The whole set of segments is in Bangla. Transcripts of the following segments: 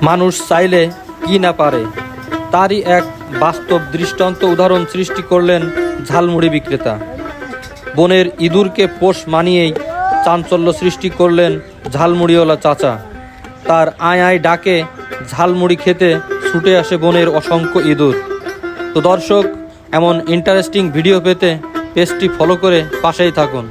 মানুষ চাইলে কি না পারে, তারই এক বাস্তব দৃষ্টান্ত উদাহরণ সৃষ্টি করলেন ঝালমুড়ি বিক্রেতা। বনের ইঁদুরকে পোষ মানিয়েই চাঞ্চল্য সৃষ্টি করলেন ঝালমুড়িওয়ালা চাচা। তার আয় আয় ডাকে ঝালমুড়ি খেতে ছুটে আসে বনের অসংখ্য ইঁদুর। তো দর্শক, এমন ইন্টারেস্টিং ভিডিও পেতে পেজটি ফলো করে পাশেই থাকুন।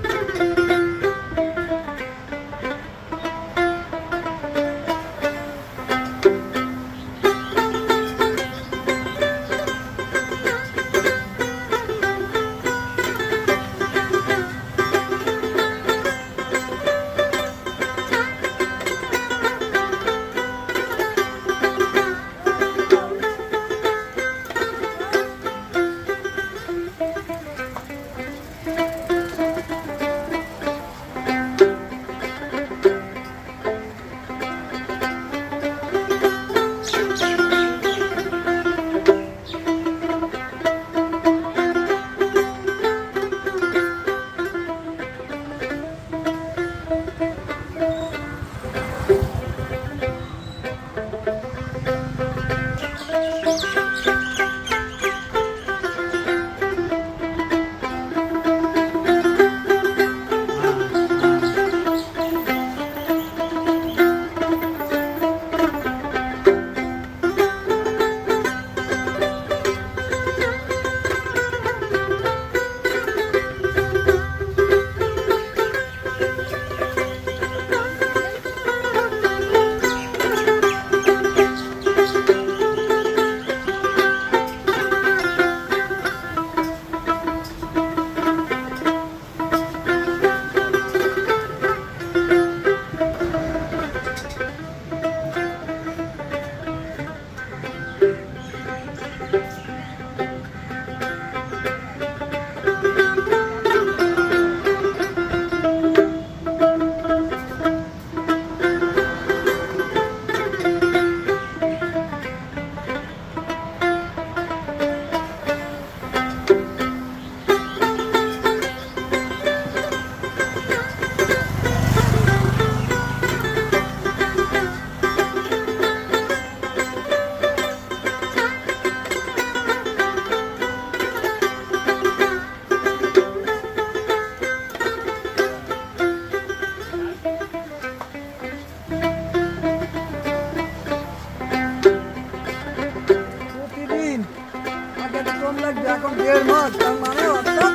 এখন 1.5 মাস, তার মানে অর্থাৎ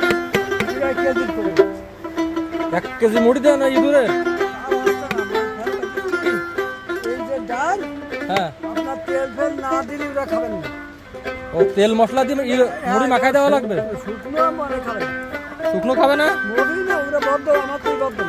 1 কেজি করে। 1 কেজি মুড়ি দেয় না ইঁদুরে? এই যে ডাল, হ্যাঁ, আপনার তেল ফেল না দিলে ওরা খাবেন না। ও তেল মশলা দিয়ে মুড়ি মাখাই দেওয়া লাগবে? শুকনো মানে খাবেন, শুকনো খাবে না? মুড়ি না ওরা বদ্ধ, আমার তো বদ্ধ।